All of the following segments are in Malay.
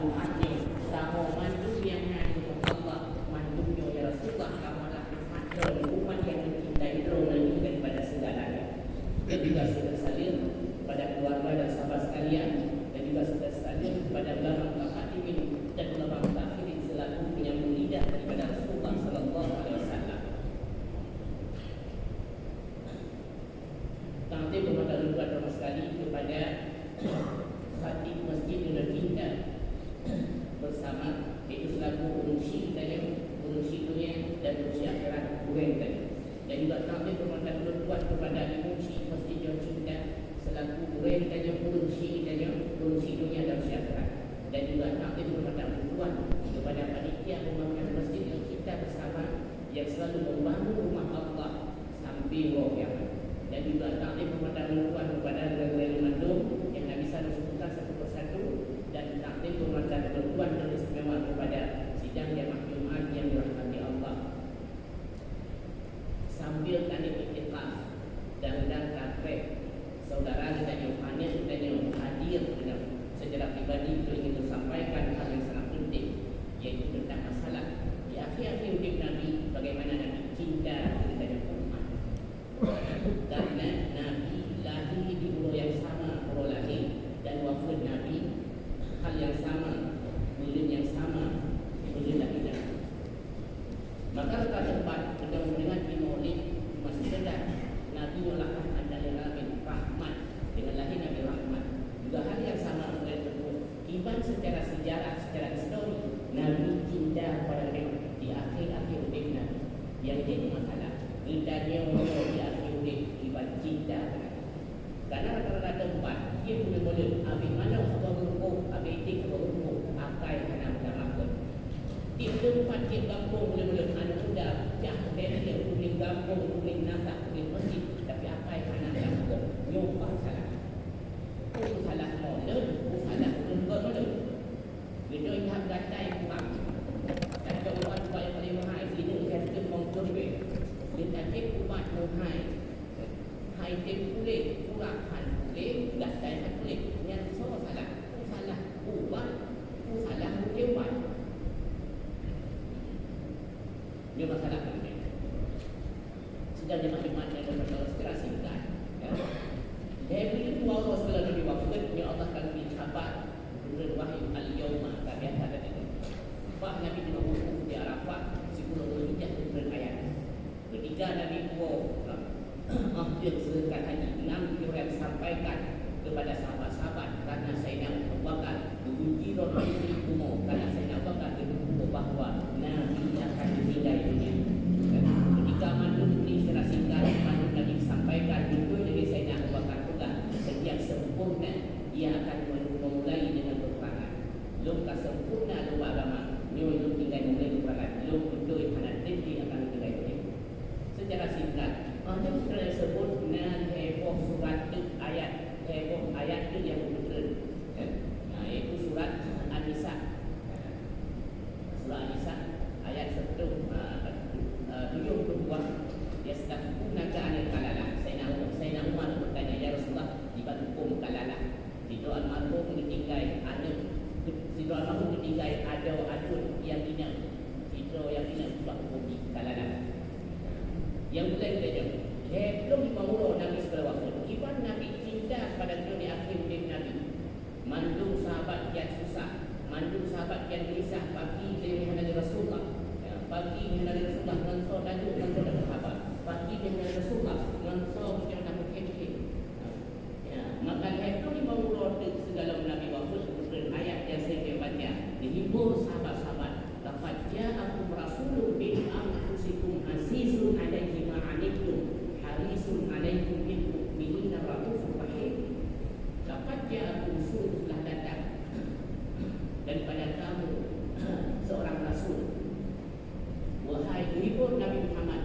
doanya kamu mandu yang hanya Allah mandunya ya Rasulullah kamu lah mata umat yang mencintai lagi daripada segalanya. Dan juga saudara sekalian pada keluarga dan sahabat sekalian, dan juga saudara sekalian kepada ulama mutaqaddimin dan ulama mutakhirin selaku penyambung lidah daripada Rasulullah sallallahu alaihi wasallam. Nanti bermakna luar sekali kepada khatib masjid yang tercinta bersama itu selaku urusi dunia dan urusi akhirat kurang tadi. Dan juga kami bermakna luar kepada urusi masjid yang cinta selaku kurang tadi urusi dunia dan urusi akhirat. Dan juga kami bermakna luar kepada panitia pembangunan masjid yang cinta bersama yang selalu membangun rumah Allah sampai roh yang. Dan juga taklim pemandangan kepada negara Mandung yang tak bisa disebutkan satu persatu, dan taklim pemandangan berkuat dan istimewa kepada sidang jamaah Jumaat yang dirahmati Allah. Sambil kami beriktikaf dan takrif, saudara kita yang hadir dengan secara pribadi itu ingin sampaikan hal yang sangat penting, yaitu tentang masalah di akhir-akhir hidup Nabi, bagaimana Nabi cinta kepada umat. Karena Nabi lahir di pulau yang sama, pulau lahir, dan wafat Nabi hal yang sama, bulan yang sama, bulan lahir. Maka pada tempat kita mendengar di Maulid masih sedar Nabi melahirkan adalah Nabi Rahmat dengan lahir Nabi Rahmat. Juga hal yang sama dengan tersebut. Iban secara sejarah, secara histori, Nabi cinta pada Nabi di akhir-akhir hidup Nabi. Yang jadi masalah indahnya di akhir hidup iban cinta. Karena rata-rata tempat dia boleh ambil mana sebuah berhukum, ambil etik berhukum, akai karena berlaku. Di tempat dia kampung boleh anak muda, jauh dari dia boleh kampung, boleh nasak, boleh masjid, tapi akai karena berlaku. Nyopah salah. Itu salah model, itu salah model. Bila ingat gatai kurang. Dan kalau umat yang paling mahal sini dia sudah mengkurbe. Dia tak umat mahal. Hai tem kulit kurang han kulit gatai han kulit. Yang semua salah. Itu salah umat, itu salah umat. Ini masalah ini. Sudah jemaah yang berdoa segera singkat. Dari itu Allah segala Nabi Muhammad yang Allah akan dicapat menurut wahyu al-yawma kami ada itu. Pak Nabi di Mekah di Arafah 10 Zulhijjah ayat. Ketika Nabi hampir selesai haji, 6 orang sampaikan kepada sahabat-sahabat karena Sayyidina Abu Bakar diuji oleh umur karena Sayyidina Abu Bakar berkata bahawa Nabi akan meninggal dunia. Ketika mandu ini secara singkat mandu Nabi sampaikan itu dari Sayyidina Abu Bakar juga setiap sempurna dia akan memulai dengan peperangan. Luka sempurna lupa agama nyo itu tinggal mulai peperangan. Luka itu anak tinggi akan meninggal dunia. Secara singkat ada yang sebut dengan heboh surat ayat, heboh ayat itu yang betul. Nah, itu surat An-Nisa. Surah An-Nisa ayat 72 dia sedang gunakan anil kalalah. Sayyidina Umar bertanya, ya Rasulullah, dibantu hukum kalalah. Itu almarhum ditinggal anak, itu almarhum ditinggal ada adun yang tidak, itu yang tidak buat hukum kalalah. Yang boleh kita belum dimaulah Nabi segala waktu. Iban Nabi cinta pada dunia akhir hidup Nabi. Mandung sahabat yang susah, mandung sahabat yang gelisah bagi dengan Rasulullah. Bagi dengan Rasulullah mengansur dan sahabat. Bagi dengan Rasulullah mengansur yang tak mungkin. Maka itu dimaulah segala Nabi wafat ayat yang saya baca. Dihibur sahabat-sahabat. Laqad ja'akum rasulun min anfusikum azizun 'alaihi ma 'anittum harisun 'alaikum bil mu'minina raufur rahim. Laqad ja'akum rasulun telah datang daripada kamu seorang rasul. Wahai hibur Nabi Muhammad,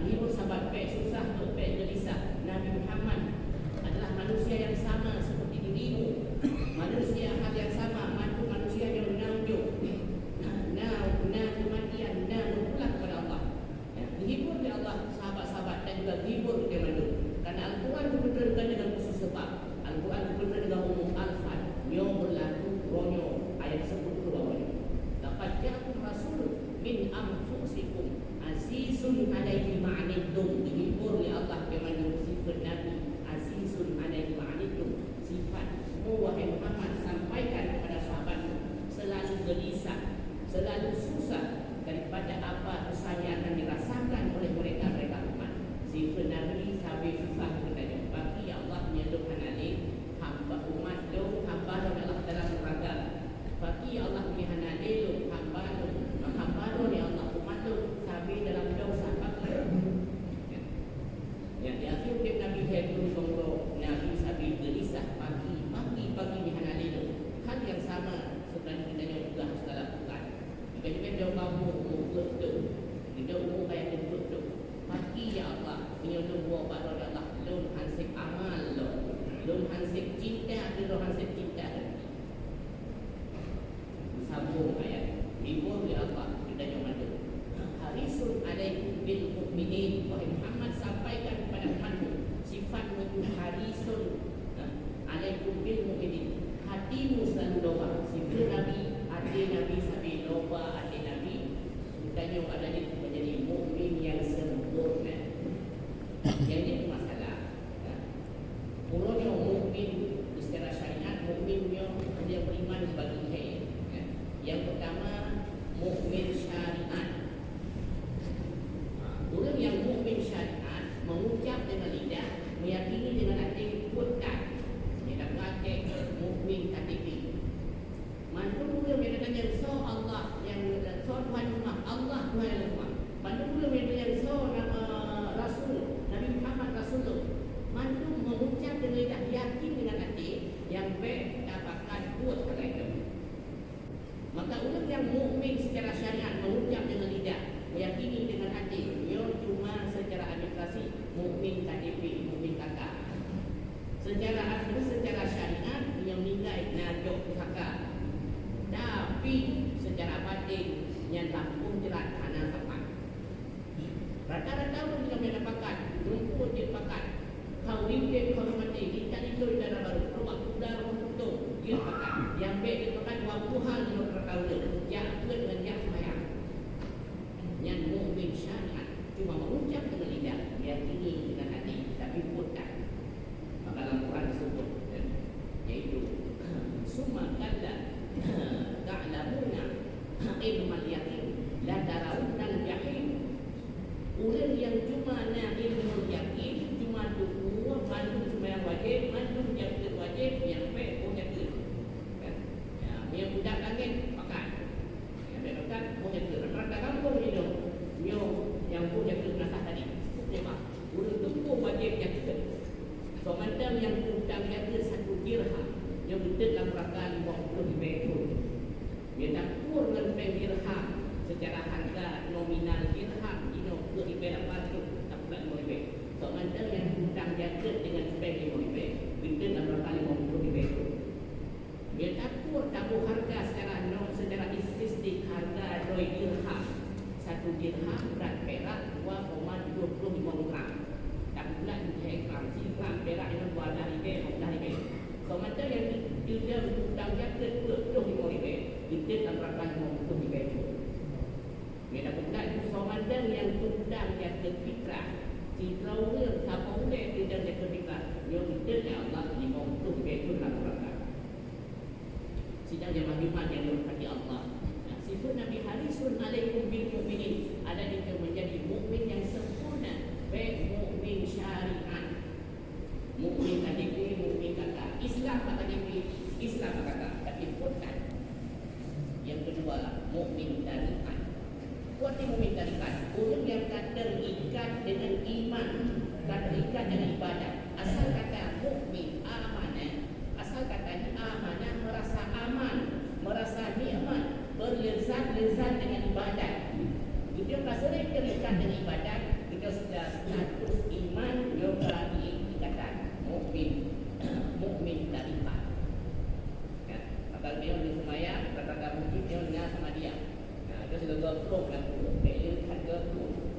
dia kabur umur tu. Dia umur kayak tu. Pagi ya Allah, dia buat pada Allah. Lum hansip amal lo. Lum hansip cinta, lum hansip cinta. Sambung ayat. Ibu ya Allah, kita jangan tu. Harisun alaikum bil mu'minin. Wahai Muhammad, sampaikan kepada Muhammad sifatmu itu harisun alaikum bil mu'minin. Hatimu selalu doa. Sifat Nabi, hati Nabi sambil doa, hati Nabi bukannya ada menjadi mukmin yang sempurna. Yang ini masalah. Puranya mukmin secara syariat, mukminnya dia beriman sebagai khair. Yang pertama, mukmin syariat. Orang yang mukmin syariat mengucap dengan lidah, meyakini dengan hati, kuatkan. Dia dapat mukmin KTP. Mantu pula mereka yang so Allah yang so Tuhan rumah, Allah Tuhan rumah. Mantu pula mereka yang so nama Rasul Nabi Muhammad Rasulullah. Mantu mengucap dengan lidah, yakin dengan hati, yang baik dapatkan kuat kata itu. Maka orang yang mukmin secara syariat mengucap dengan lidah, meyakini dengan hati, dia cuma secara administrasi mukmin KTP, mukmin kakak. Secara syariat dia menilai najok kakak. Tapi secara batin yang lampung jerat hana sapat. Rata-rata orang yang mendapatkan rumput dia pakat. Kau ringgit kau mati, kita itu darah baru, rumah udara untuk dia pakat. Yang baik dia pakat waktu hal yang berkau yang kuat dengan yang semayang. Yang mukmin syariat cuma mengucap dengan lidah, yakini dengan hati, tapi bukan. Maka dalam Quran disebut, yaitu summa kalla ta'lamuna ilmal yakin la tarawunnal jahim. Orang yang cuma nak ilmu yakin, cuma dua mandu sembahyang wajib, mandu jaga wajib, yang baik pun jaga. Yang budak langit makan, yang baik makan pun jaga. Rata kampung hidup, yang pun jaga nasah tadi. Memang orang tu wajib jaga. So macam yang budak jaga 1 dirham, yang betul dalam rangka 50 ribu. Dia tak kur dengan dirham secara harga nominal dirham, ini 20 ribu apa tu, tak pula 5 ribu. So macam yang budak jaga dengan 5 ribu, betul dalam rangka 50 ribu. Dia tak kur tahu harga secara statistik harga 2 dirham. 1 dirham berat perak 2,25 gram. Tak pula 2 gram, 1 gram perak itu 2 ribu, 6 ribu. So macam yang dia hutang jaga 25 ribu, kita dalam rangka 50 ribu. Dia dah pula so macam yang hutang jaga fitrah, si rawir sama boleh dia jaga fitrah, dia kita Allah 50 ribu dalam rangka. Sidang jemaah Jumat yang dirahmati Allah. Sifat Nabi harisun alaikum bil mu'minin, ada dia menjadi mukmin yang sempurna, baik mukmin syariat, mukmin KTP, mukmin kakak. Islam tak KTP, Islam tak kakak, tapi bukan. Yang kedua, mukmin tarikat. Kuat mukmin tarikat, orang yang tak terikat dengan iman, tak terikat dengan ibadat. Asal kata mukmin amanah, asal kata amanah, merasa aman, merasa nikmat, berlezat-lezat dengan ibadat. Kita sering terikat dengan ibadat, kita sudah status iman, dia berani ikatan mukmin tarikat. Maka dia di semayang, kata-kata mungkin dia dengar sama dia. Dia sudah berpuluh dan puluh, dia harga puluh.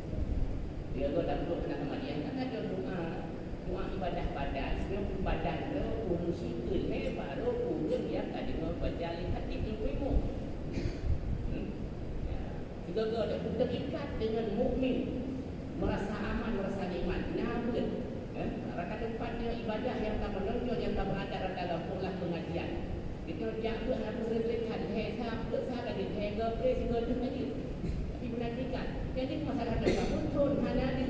Dia dah puluh kena sama dia. Karena dia doa ibadah badan, dia badan dia fungsi ke baru pun dia tadi berjalan hati ilmu. Juga dia terikat dengan mukmin, merasa aman, merasa nikmat. Namun raka tempatnya ibadah yang tak menonjol, yang tak berada dalam pola pengajian. Kita jaga harus selesaikan hesab, kesalahan di hega, segala tu tadi. Tapi menantikan, jadi masalah dalam muncul mana ni.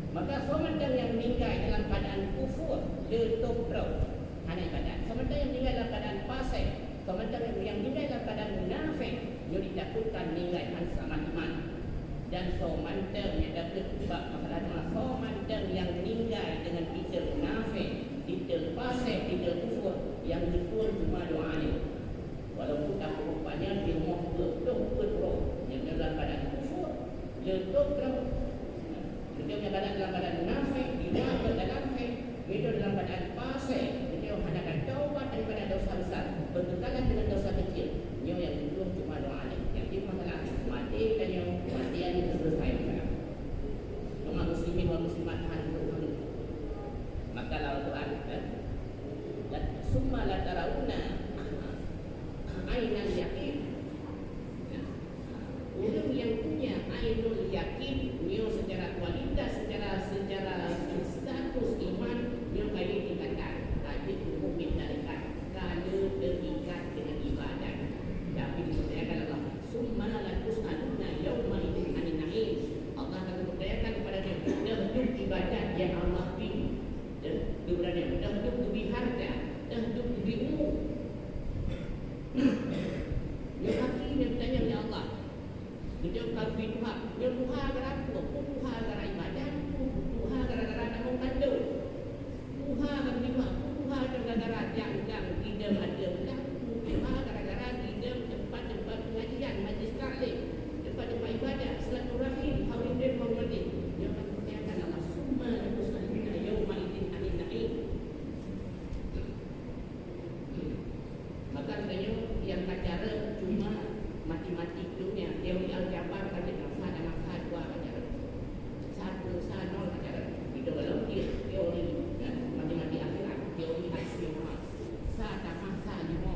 Maka sementara yang meninggal dalam keadaan kufur, letup terus hanya ibadat. Sementara yang meninggal dalam keadaan fasik, sementara yang meninggal dalam keadaan munafik, dia ditakutkan meninggal selamat iman. Dan sementara yang dapat sebab masalah sementara yang meninggal dengan kita munafik, kita fasik, kita kufur, yang betul cuma doanya. Walaupun tak rupanya dia mau betul-betul Kita kalau Tuhan, dia Tuhan gara-gara Tuhan gara-gara ibadah, Tuhan gara-gara nak mengandung. Tuhan Tuhan gara-gara yang tidak ada lah. Tuhan gara-gara tidak tempat-tempat pengajian, majlis taklim, tempat-tempat ibadah, silaturahim, hawidin, hawidin. Dia akan berkata Allah summa lakusahina yawma'idin anin na'im. Maka katanya yang acara cuma matematik dunia, teori aljabar kata nafas dan nafas dua acara. Satu nol acara. Itu kalau teori matematik akhirat, teori aksioma. Sa tambah sa lima.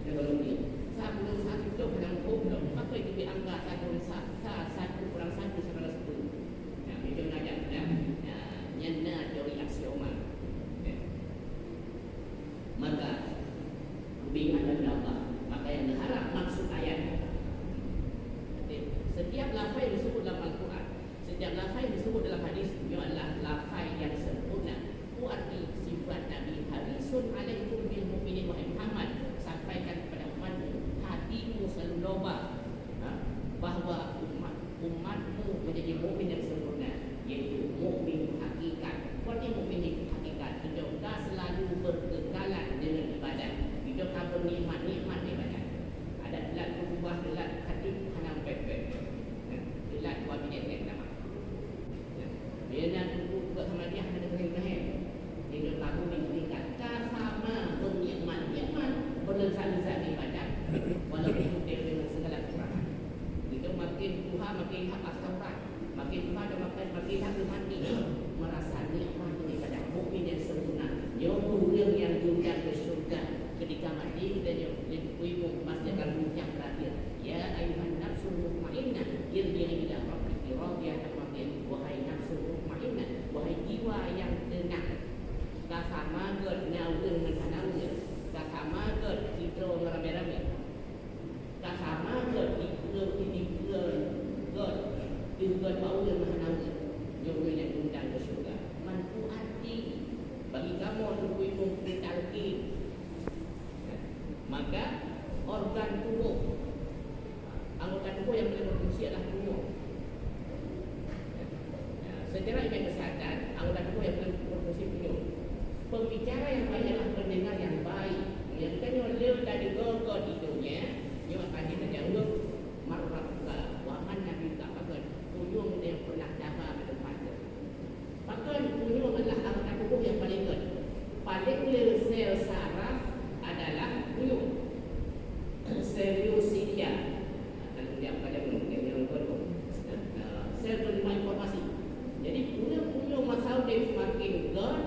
Itu kalau dia. Sa plus satu itu kadang kubur. Apa itu dianggap satu kurang satu sama dengan 10. Nah, itu nak nyana teori aksioma. Maka hubungan dengan Allah. Maka yang diharap maksud ayat. Setiap lafaz yang disebut dalam Al-Quran, setiap lafaz yang disebut dalam hadis, ia adalah lafaz yang sempurna. Itu arti sifat Nabi harisun alaikum bil mu'minin wahai Muhammad, sampaikan kepada umatmu, hatimu selalu loba bahawa umatmu menjadi mukmin yang sempurna, iaitu mukmin hakikat. Apa arti mukmin hakikat? Hiduplah selalu berkekalan dengan ibadah. Hiduplah bernikmat-nikmat ibadah. Ada telat berubah, telat hadis hanam pepek. Telat buat minyak nama. Dia nak tunggu buat sama dia ada kering-kering. Dia lagu ni tingkat sama bernikmat-nikmat berlezat-lezat ibadah. Walaupun dia dengan segala kekurangan. Itu makin Tuhan makin hak astagfirullah. Makin Tuhan dan makin hak mati. Merasa nikmat ibadah. Mukmin yang sempurna. Yang yang diundang ke syurga. Ketika mati dan yang ibu pasti akan muncak terakhir. Ya ayuhan nafsul mutmainnah irji'i ila rabbiki radiyatan mardiyah. Wahai nafsul mutmainnah, wahai jiwa yang tenang. Tak sama ged naudun dengan hanaunya. Tak sama ged hidro ngerame-rame. Tak sama ged ged bau dengan hanaunya. Juga yang undang ke syurga. Mantu hati bagi kamu untuk ibu talqin. Maka organ tubuh, anggota tubuh yang boleh berfungsi adalah tubuh. Secara ilmu kesehatan, anggota tubuh yang boleh berfungsi tubuh. Pembicara yang baik adalah pendengar yang baik. Yang tanya dia tadi gogol hidungnya, dia akan ditanyakan marrabka waman nabi tak pakai tuyung dia pernah dapat pada depan dia. Maka tuyung adalah anggota tubuh yang paling good. Paling sel saraf adalah tuyung. Seriusia. Kalau dia pada yang kedua. Sel penerima informasi. Jadi tuyung masalah dia semakin good,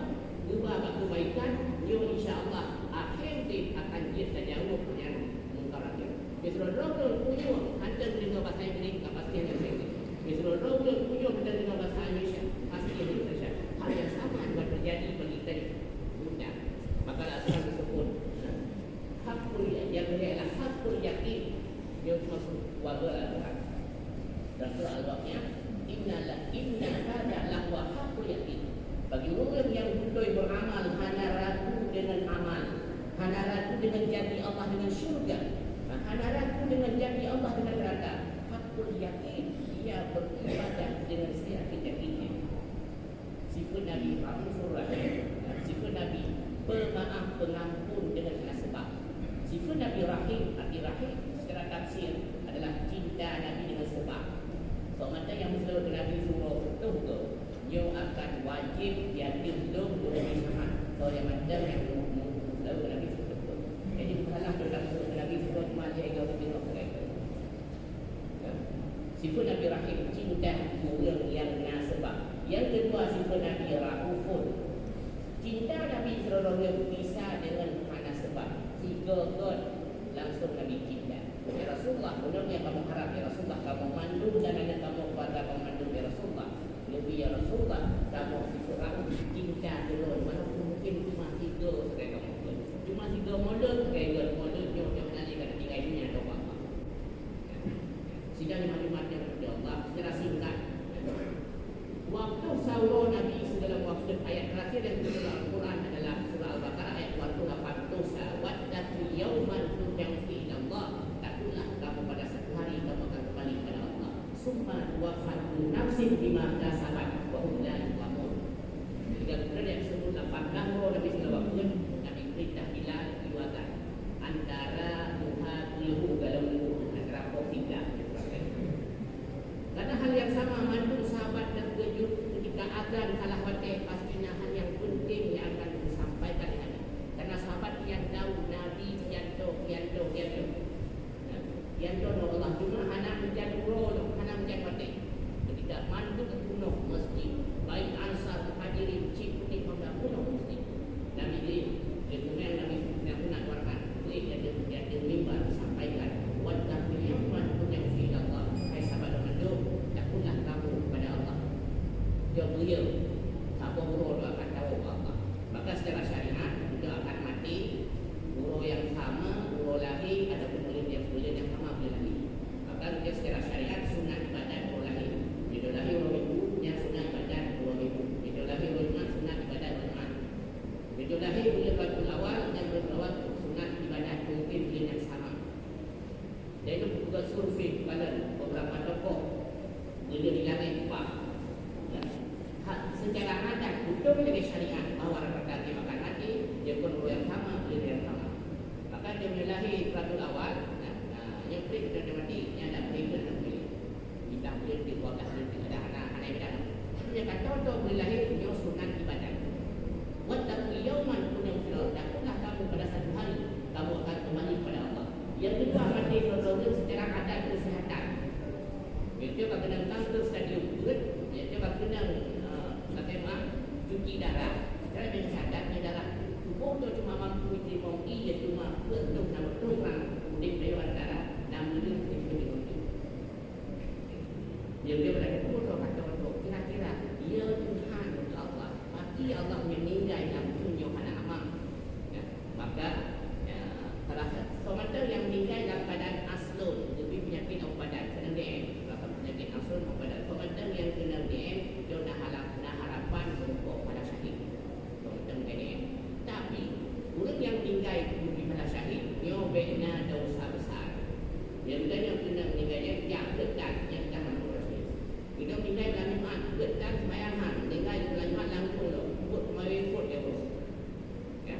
berubah kebaikan, dia insya-Allah akhir dia akan jauh yang mengkarakter. Biasanya tuyung hantar dengan bahasa Inggeris pasti yang saya. Biasanya tuyung hantar dengan bahasa Indonesia pasti yang saya. Hal yang sama juga terjadi bagi kita. Maka asal disebut hakul yang adalah hakul yakin. Dia maksud wabah Tuhan. Dan surah Al-Baqarah inna hada lahu hakul yakin. Bagi orang yang betul beramal, hana ragu dengan amal, hana ragu dengan janji Allah dengan syurga, hana ragu dengan janji Allah dengan neraka. Hakul yakin, ia beribadah dengan seyakin-yakinnya. Sifat Nabi Rahimur Rahim, sifat Nabi pemaaf pengampun dengan sebab. Sifat Nabi Rahim, arti Rahim secara tafsir adalah cinta Nabi dengan sebab. So mata yang Muslim Nabi suruh betul dia akan wajib yatim belum Nabi Muhammad. So yang mata yang Muslim Nabi suruh betul. Jadi bukanlah dalam Nabi suruh manja ego tengok mereka. Sifat Nabi Rahim, cinta orang yang sebab. Yang kedua sifat Nabi Raufun. Cinta Nabi SAW bisa dengan mana sebab. Tiga God langsung Nabi cinta. Ya Rasulullah, benar-benar kamu harap ya Rasulullah, kamu mandu dan hanya kamu kepada pemandu ya Rasulullah. Lebih ya Rasulullah, kamu sifat Rauf cinta dulu. Walaupun mungkin cuma tiga sekali kamu. Cuma tiga model sekali model jauh-jauh nanti kena tinggal dunia atau apa. Sidang macam-macam kepada Allah secara singkat. Waktu sahur Nabi dalam waktu ayat terakhir yang surah Al-Quran adalah surah Al-Baqarah ayat 28. Wattaqu yawman turja'un fihi ila Allah. Takutlah kamu pada satu hari kamu akan kembali kepada Allah. kullu nafsin bima kasabat wa hum la yuzlamun. Jika kerana yang sebut 18 Nabi sallallahu alaihi wasallam Nabi perintah Bilal riwayat antara Tuhan Lehu galau antara Qofida. Karena hal yang sama mandu sahabat terkejut ketika azan kalah wate pastinya hal yang penting yang akan disampaikan dengan karena sahabat yang tahu Nabi yang tahu Allah cuma anak menjadi roh anak menjadi wate ketika mandu ke gunung masjid baik ansar hadirin cip ni pada gunung masjid Nabi dia kemudian Nabi yang nak warkan dia ada mimbar sampaikan wadda yawman yang fi Allah hai sahabat mandu takutlah kamu kepada Allah dia beliau tak berguru akan tahu Allah maka secara syariat juga akan mati guru yang sama guru lahir ada murid yang sama boleh lahir maka dia secara syariat sunat ibadat guru lahir bila lahir guru ibu yang sunat ibadat guru ibu bila lahir guru iman sunat ibadat guru iman bila lahir boleh batu awal yang berawal sunat ibadat mungkin boleh yang sama dan itu juga survei kepada beberapa tokoh bila dilangit upah secara adat betul menjadi syariat bahawa rakaat dia makan mati dia pun yang sama dia yang sama maka dia melahir Rabiul Awal yang pergi dia mati yang ada pergi dan pergi kita boleh dikeluarkan ada anak-anak yang ada dia kata tahu boleh lahir dia sunat ibadat wattaqu yawman kuntum fihi takutlah kamu pada satu hari kamu akan kembali kepada Allah yang kedua mati betul secara adat kesihatan dia kena kanker stadium berat dia kena katakanlah cuci darah secara dengan sadar darah tubuh tu cuma mampu diterima ia cuma bentuk nama program di dewan darah namun itu dia berada tubuh kata untuk kira-kira ia Tuhan untuk Allah mati Allah meninggal dalam tunjuk anak amal maka salah satu yang meninggal dalam keadaan aslun lebih penyakit badan kena DM penyakit aslun badan somater yang kena DM dia nak harapan untuk pada syahid tentang ini tapi orang yang meninggal di pada syahid dia bina dosa besar yang kena meninggalnya yang dekat yang jangan berhasil kita meninggal dalam iman dekat sembayangan meninggal dalam iman langsung buat kemarin buat dia bos ya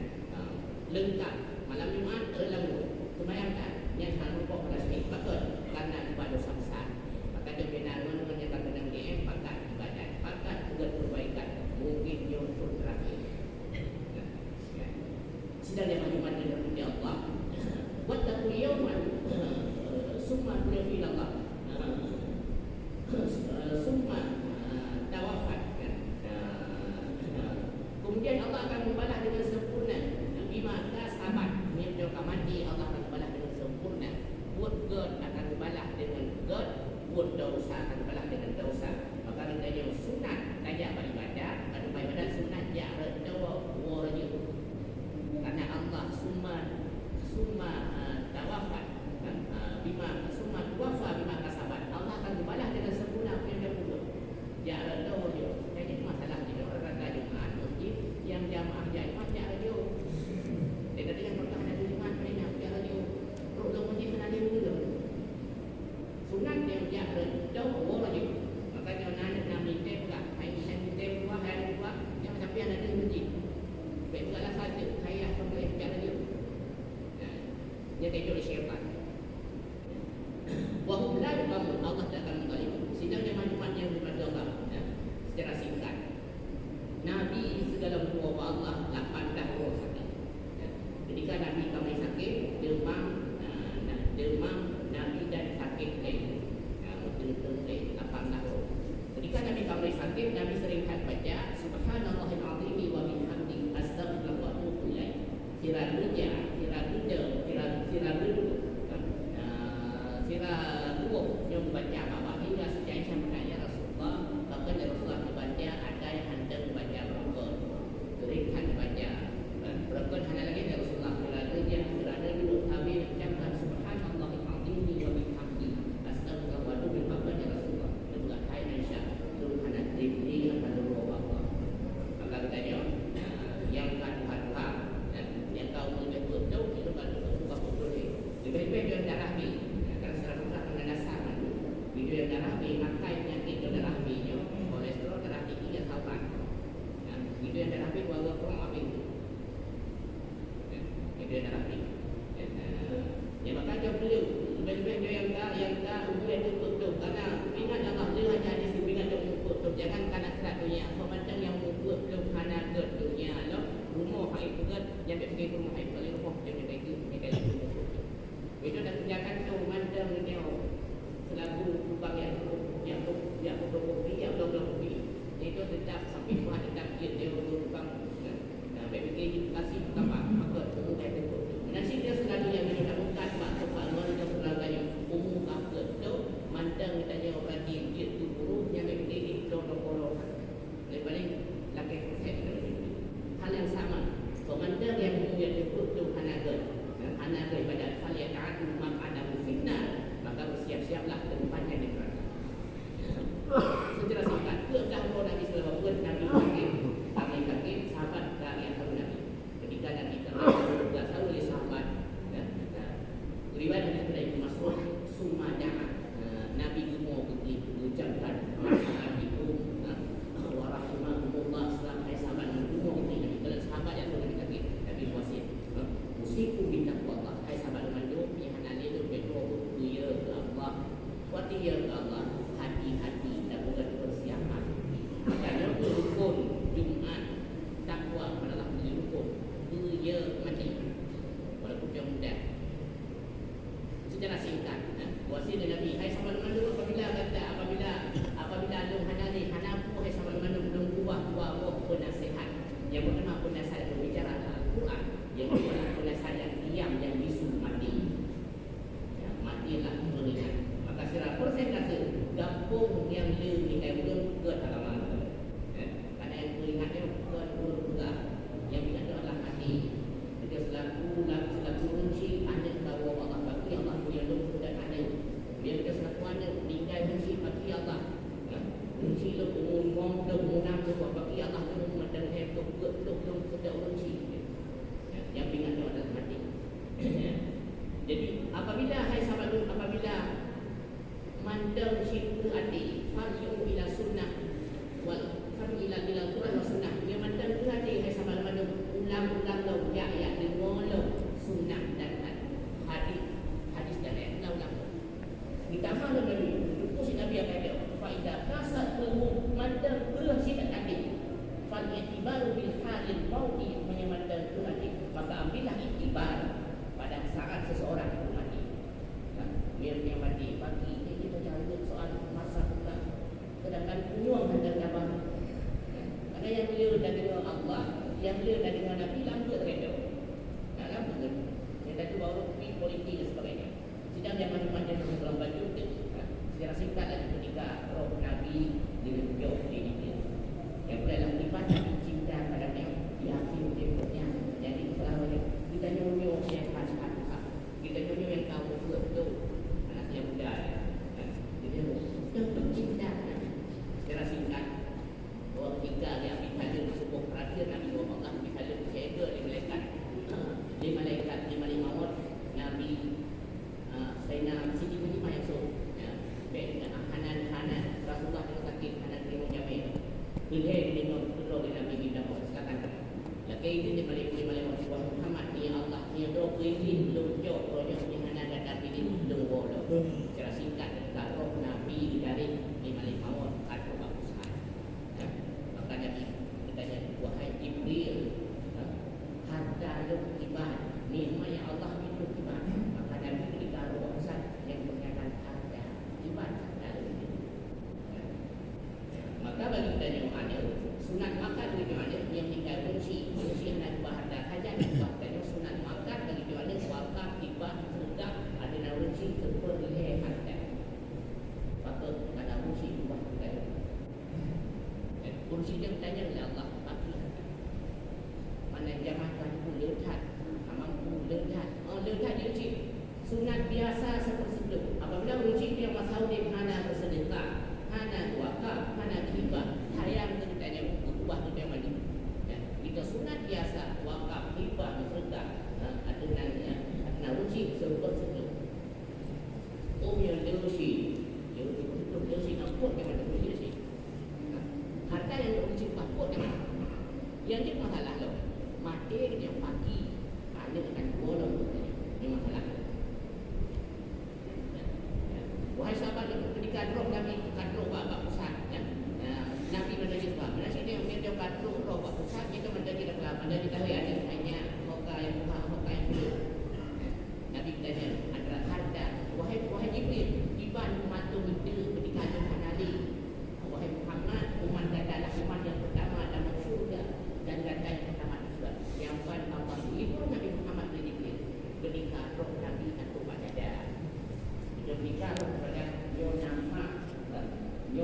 lengkap malam iman dalam sembayangan yang selalu buat pada syahid betul karena ibadah dosa besar maka dia bina dengan yang kena DM pakat ibadat pakat juga perbaikan mungkin yang terakhir sedang yang maklumat dari Allah wattaqu yawman summa fi Allah summa tawafat kemudian Allah akan membalas dengan sempurna bima kasabat dia mati Allah akan membalas dengan sempurna buat God akan membalas dengan God buat dosa akan membalas dengan dosa maka kita sunat tajak beribadah pada ibadah sunat ya redawa waraju karena Allah summa tawafat bima summa wafa bima kasabat Allah akan membalas dengan sempurna apa yang dia buat ya redawa waraju jadi masalah di orang Jumaat masjid yang jamaah Jumaat ya radio dia kata yang pertama ada Jumaat mereka ya radio program masjid mana dia dulu sunat yang ya redawa waraju maka dia nak minta pula hai minta pula hari pula yang tapi ada di masjid baik pula lah saja saya sampai jalan dia dia kejut syaitan wa hum la yuqamun Allah tak akan mengalim sidang yang manfaat yang daripada Allah secara singkat Nabi segala buah Allah 8 tahun sakit ketika Nabi kami sakit demam Nabi dan sakit betul-betul 8 tahun ketika Nabi kami sakit Nabi sering baca subhanallahil azim wa bihamdihi astaghfirullah wa atubu ilaih sirah yang membaca apa hingga sejak sampai ya Rasulullah bahkan Rasulullah membaca ada yang hendak membaca berangkat keringkan membaca berangkat hanya lagi dari Rasulullah sirah duduk kami ucapkan subhanallahil azim wa bihamdihi astaghfirullah wa atubu ilaih bahkan ya Rasulullah juga hai Aisyah turun anak diri akan Allah maka katanya yang kan yang kau menjadi betul itu kan betul lebih baik dia darah ni karena secara dasar akan dasar Itu dah kerjakan tu mandang dia selaku tukang yang fotokopi, yang kopi. Itu tetap sampai Tuhan tetap dia tukang. Nah, BPK kasih apa? Maka tunggu dia tu. Nasi dia selalu yang menemukan mak kepala dia selalu umum apa tu mandang kita dia orang dia tu guru yang BPK itu doktor. Daripada laki hal yang sama. Komandar yang punya disebut tu hanaga pada hal yang ta'adu ada fitnah, maka bersiap-siaplah tempat yang dikerana. Secara singkat, keadaan Nabi SAW Nabi kakit sahabat dari yang tahu Nabi. Ketika Nabi telah tahu oleh sahabat, riwayat yang dari Mas'ud Sumada'a, Nabi gemuk mengucapkan Assalamualaikum warahmatullahi wabarakatuh. Hai sahabat yang gemuk ini, kalau sahabat yang tahu Nabi kakit, Nabi wasiat usiku bitaqwallah. Hai sahabat mandu, pihak itu betul dia ke Allah, wati ya ke Allah, hati-hati dan bukan persiapan. Makanya rukun Jumat takwa adalah rukun dia mati walaupun dia muda. Secara singkat, wasiat Nabi, hai sahabat mandu, apabila lu hanapu hai sahabat mandu belum buah penasihat yang bernama penasihat berbicara Al-Quran, yang bernama penasihat yang diam, yang bisu mati. Ya, matilah mengingat. Maka secara persentase gabung yang lebih belum ke halaman. Karena yang mengingatnya bukan juga yang ingat adalah mati. Jadi selaku kunci anda tahu Allah bagi Allah punya lu dan anda. Biar kita selaku anda meninggal kunci bagi Allah. Kunci lu umum nak bagi Allah umum dan hebat tu sudah kunci. Yang ingatnya adalah mati. Jadi apabila hai sahabat apabila mandang syirku hati faryu ila sunnah wal faryu ila Quran wa sunnah, dia mandang tu hati hai sahabat mandang ulang-ulang lau ya dengar sunnah dan hadis dan ayat ulang. Ditambah lagi itu si Nabi akan dia faedah kasat umum mandang belah sidat hati fal i'tibaru bil halil maudi menyamandang tu hati, maka ambillah iktibar pada saat seseorang itu mati. Dia mati pagi ini kita jawab soal masa pula. Sedangkan penyuang hendak abang. Karena yang beliau dah dengar Allah, yang beliau dah dengar Nabi lambat reda. Lama kan? Saya tadi baru pergi politik dan sebagainya. Sedang dia mandi-mandi dalam baju tu. Secara singkat lagi ketika roh Nabi ditunjuk di dia. Yang bolehlah lipat cinta pada dia di akhir hidupnya. Jadi selalu kita nyuruh yang khas-khas. Kita nyuruh yang tahu betul anak yang muda. Jadi untuk cinta. Secara singkat, bahawa ketika dia ambil sebuah perhatian Nabi Muhammad bisa jaga di malaikat. Di malaikat maut Nabi Sayyidina Siti Fatimah yang suruh. Dengan Hanan Rasulullah dengan sakit Hanan terima jamin. Bilai dengan kedua Nabi kita silakan. Lagi ini di malaikat Muhammad ni Allah ni doa izin belum jauh rohnya Hanan dan Nabi ini belum boleh. Secara singkat kalau Nabi dari di malaikat maut atau bagus kan. Maka Nabi bertanya wahai Jibril, hatta lu iman nikmat yang Allah itu iman. Maka Nabi ketika roh besar yang berkaitan harta iman dalam itu. Maka bagi kita yang ada sunat makan bagi mana yang tinggal kunci hendak bahan dah kajian bahkan sunat makan bagi mana wakaf tiba sudah ada kunci seperti harta. Maka ada kunci ubah kita. Kunci dia bertanya oleh Allah bagi mana jamaah pun lehat, mampu lehat. Lehat dia kunci sunat biasa seperti itu. Apabila kunci dia masau di mana bersedekah, mana wakaf, mana hibah, hayang ceritanya ubah tu dia mandi. Kita sunat biasa wakaf, hibah, bersedekah, ada nanya, ada kunci seperti itu. Yang leusi, yang itu leusi nampak dia mana leusi. Harta yang kunci nampak dia mana. Yang ni masalah lo. Mati yang pagi, ada dengan bolong ni masalah. Wahai sahabat ketika roh Nabi roh bapa pusat ya. Nabi menjadi sebab. Menjadi dia menjadi roh bapa pusat itu menjadi apa? Menjadi tahu ada hanya hoka yang belum. Nabi bertanya antara ketika kepada yo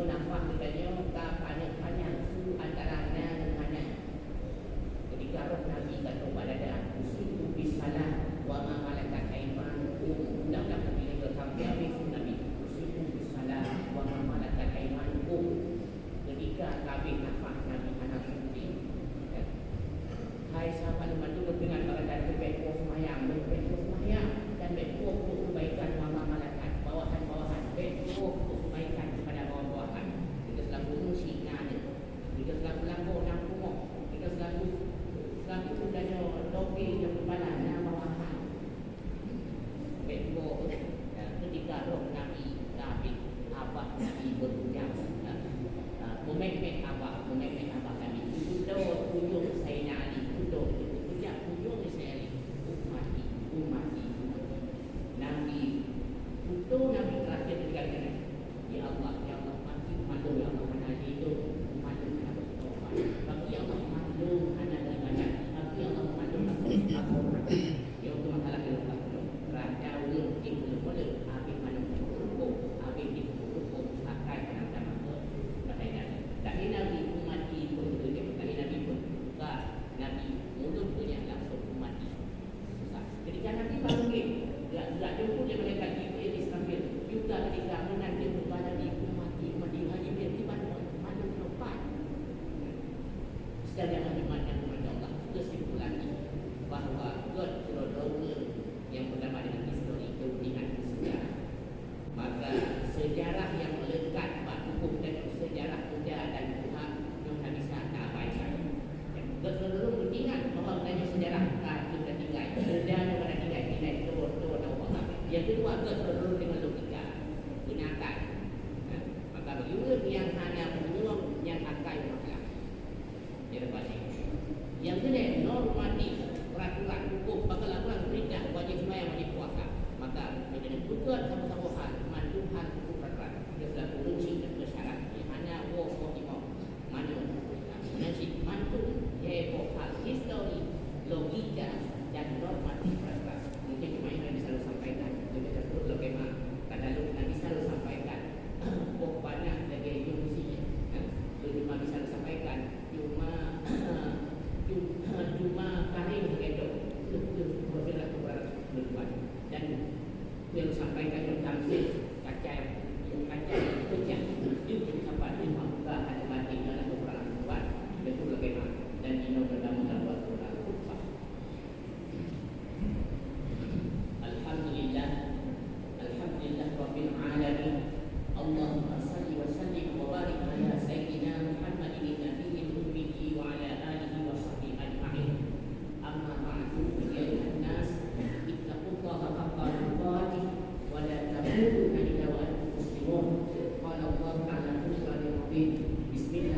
nampak katanya tak banyak su antara dengan ketika roh Nabi kata pada dia usul bisalah wa ma malakat aymanukum undang-undang bila sampai habis Nabi usul bisalah wa ma malakat aymanukum ketika kabin nafas Nabi anak putih. Hai sahabat membantu dengan badan berbeku semayang dan beku untuk kebaikan wa ma malakat bawahan beku untuk kebaikan kepada bawahan. Kita selalu musyikan kita selalu lampau dan kumuk kita selalu udahnya topi yang kepala dan bawahan beku ketika roh Nabi abah Nabi berucap Mumek abah kami ujung Sayyidina Ali ujung Sayyidina Ali umati Nabi Nabi terakhir dikatakan ya Allah mati malu ya Allah mana hidup malu mana bertobat bagi ya Allah malu mana ibadat bagi ya Allah malu aku ya Allah masalah itu raja ulun tinggal boleh habis mana hukum habis hukum pakai pada tapi Nabi umati pun tapi Nabi pun Nabi mulut punya langsung umati ketika Nabi panggil tidak jumpa dia malaikat Jibril Israfil juga ketika menanti kepada di umati haji dia di mana lepas sedang dimana kepada Allah kesimpulan bahawa God terlalu yang bernama dengan histori kepentingan sejarah maka sejarah yang melekat hukum dan sejarah muda dan Tuhan yang tak bisa tak abaikan. Keseluruh pentingan bahawa adanya sejarah itu dan tinggal sejarah pada tinggal nilai turun Allah. Yang kedua keseluruh dengan logika gunakan. Maka bagi yang hanya menyuruh yang akan masalah. Yang kedua normatif peraturan hukum bakal lakukan perintah wajib sembahyang wajib puasa. Maka menjadi bukan sama-sama hal manduhan hukum peraturan. Dia selalu kunci dan bersyarat. Hanya mana nanti mantu yaitu hal histori logika dan normatif peraturan. Mungkin cuma yang Nabi selalu sampaikan. Jadi terus bagaimana kadang Nabi selalu sampaikan. Banyak lagi fungsinya. Cuma Nabi selalu sampaikan cuma karim begitu. Itu bergerak kepada depan dan yang sampaikan tentang kacau itu sampai di maka ada mati dalam beberapa buat betul bagaimana dan ini berdamai dalam Al-Quran. Alhamdulillah Rabbil Alamin. Allahumma salli wa sallim wa barik ala Sayyidina Muhammadin nabiyil ummi wa ala alihi wa sahbihi ajma'in. Amma ba'du ya ayuhan nas ittaqullaha haqqa tuqatih wa la tamutunna illa wa antum muslimun. قال الله تعالى في القرآن العظيم بسم الله